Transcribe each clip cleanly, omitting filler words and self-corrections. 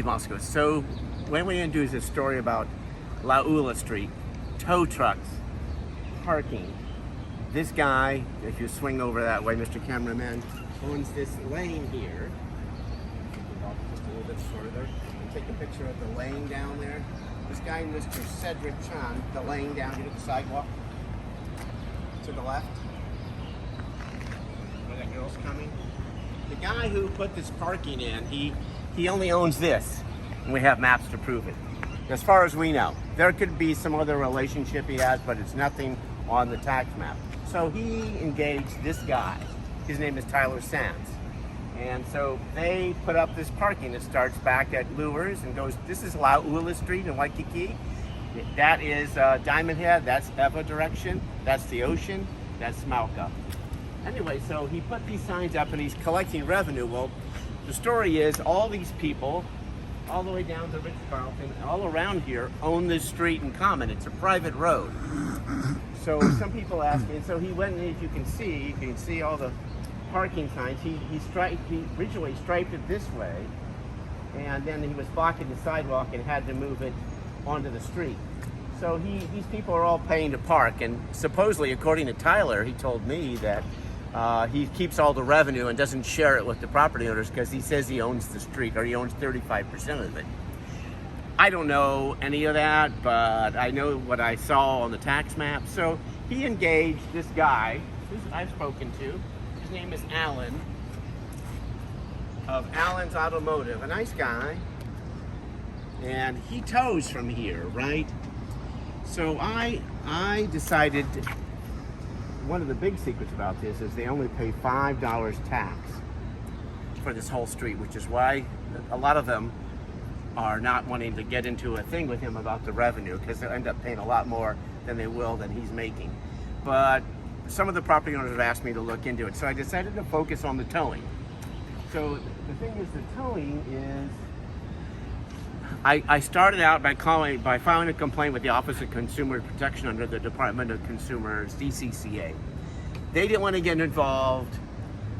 Moscow. So what we're going to do is a story about Laula Street, tow trucks, parking. This guy, if you swing over that way, Mr. Cameraman, owns this lane here. Walk just a little bit further and take a picture of the lane down there. This guy, Mr. Cedric Chan, the lane down here to the sidewalk to the left. Where that girl's coming. The guy who put this parking in, he only owns this, and we have maps to prove it. As far as we know, there could be some other relationship he has, but it's nothing on the tax map. So he engaged this guy. His name is Tyler Sands. And so they put up this parking that starts back at Lures and goes, this is Laula Street in Waikiki. That is Diamond Head, that's Eva direction, that's the ocean, that's Mauka. Anyway, so he put these signs up and he's collecting revenue. Well, the story is all these people, all the way down to Ritz-Carlton, all around here, own this street in common. It's a private road. So some people ask me, and so he went, and as you can see all the parking signs. He originally striped it this way, and then he was blocking the sidewalk and had to move it onto the street. So these people are all paying to park, and supposedly, according to Tyler, he told me that he keeps all the revenue and doesn't share it with the property owners because he says he owns the street, or he owns 35% of it. I don't know any of that, but I know what I saw on the tax map. So he engaged this guy, who I've spoken to. His name is Alan, of Allen's Automotive, a nice guy. And he tows from here, right? So I decided, one of the big secrets about this is they only pay $5 tax for this whole street, which is why a lot of them are not wanting to get into a thing with him about the revenue, because they'll end up paying a lot more than they will than he's making. But some of the property owners have asked me to look into it, so I decided to focus on the towing. So the thing is, the towing is, I started out by filing a complaint with the Office of Consumer Protection under the Department of Consumers, DCCA. They didn't want to get involved.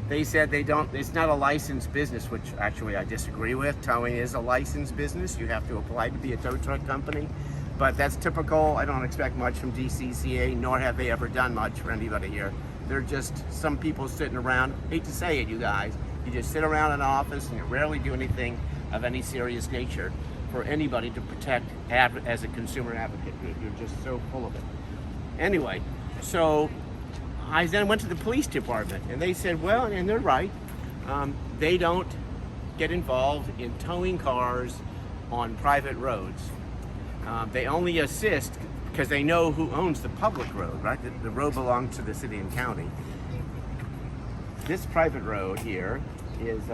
They said it's not a licensed business, which actually I disagree with. Towing is a licensed business. You have to apply to be a tow truck company, but that's typical. I don't expect much from DCCA, nor have they ever done much for anybody here. They're just some people sitting around. Hate to say it, you guys. You just sit around in an office and you rarely do anything of any serious nature for anybody to protect as a consumer advocate. You're just so full of it. Anyway, so I then went to the police department, and they said, well, and they're right, they don't get involved in towing cars on private roads. They only assist because they know who owns the public road, right? The road belongs to the city and county. This private road here is,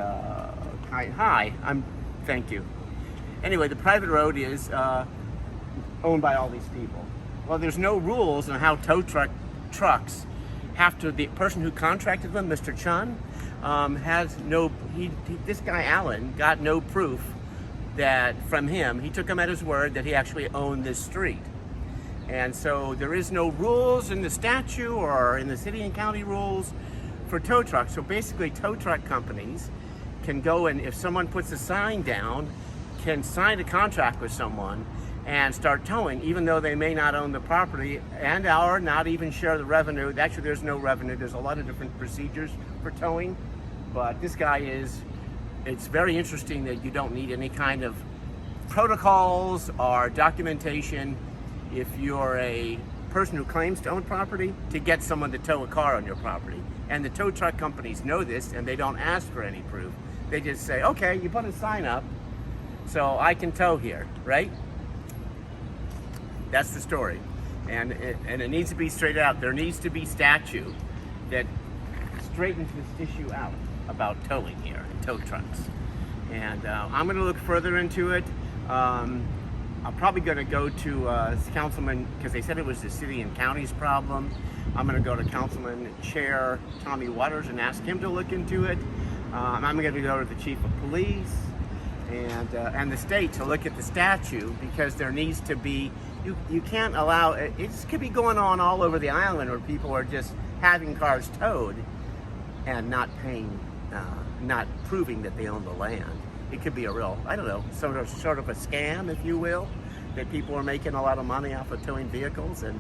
thank you. Anyway, the private road is owned by all these people. Well, there's no rules on how tow trucks have to, the person who contracted them, Mr. Chun, has no, this guy Alan got no proof that from him, he took him at his word that he actually owned this street. And so there is no rules in the statute or in the city and county rules for tow trucks. So basically tow truck companies can go, and if someone puts a sign down, can sign a contract with someone and start towing, even though they may not own the property and or not even share the revenue. Actually, there's no revenue. There's a lot of different procedures for towing, but this guy it's very interesting that you don't need any kind of protocols or documentation if you're a person who claims to own property to get someone to tow a car on your property. And the tow truck companies know this, and they don't ask for any proof. They just say, okay, you put a sign up, so I can tow here, right? That's the story. And it needs to be straightened out. There needs to be statute that straightens this issue out about towing here, tow trucks. And I'm gonna look further into it. I'm probably gonna go to Councilman, because they said it was the city and county's problem. I'm gonna go to Councilman Chair Tommy Waters and ask him to look into it. I'm gonna go to the Chief of Police and the state to look at the statute, because there needs to be, you can't allow, it could be going on all over the island where people are just having cars towed and not paying, not proving that they own the land. it could be a real, I don't know, sort of a scam, if you will, that people are making a lot of money off of towing vehicles and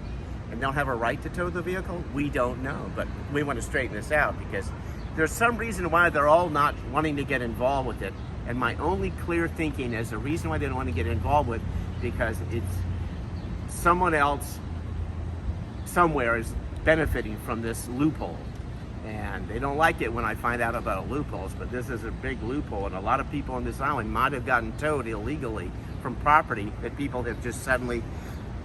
don't have a right to tow the vehicle. We don't know, but we want to straighten this out because there's some reason why they're all not wanting to get involved with it. And my only clear thinking is the reason why they don't want to get involved with it because it's someone else somewhere is benefiting from this loophole. And they don't like it when I find out about loopholes, but this is a big loophole, and a lot of people on this island might have gotten towed illegally from property that people have just suddenly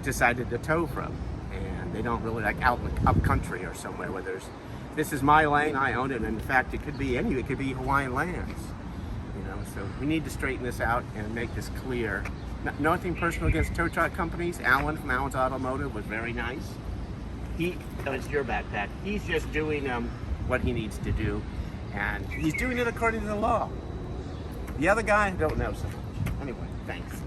decided to tow from. And they don't really, like out in the up country or somewhere where there's, this is my lane, I own it, and in fact it could be it could be Hawaiian lands. You know, so we need to straighten this out and make this clear. Nothing personal against tow truck companies. Alan from Alan's Automotive was very nice. It's your backpack. He's just doing what he needs to do, and he's doing it according to the law. The other guy, I don't know so much. Anyway, thanks.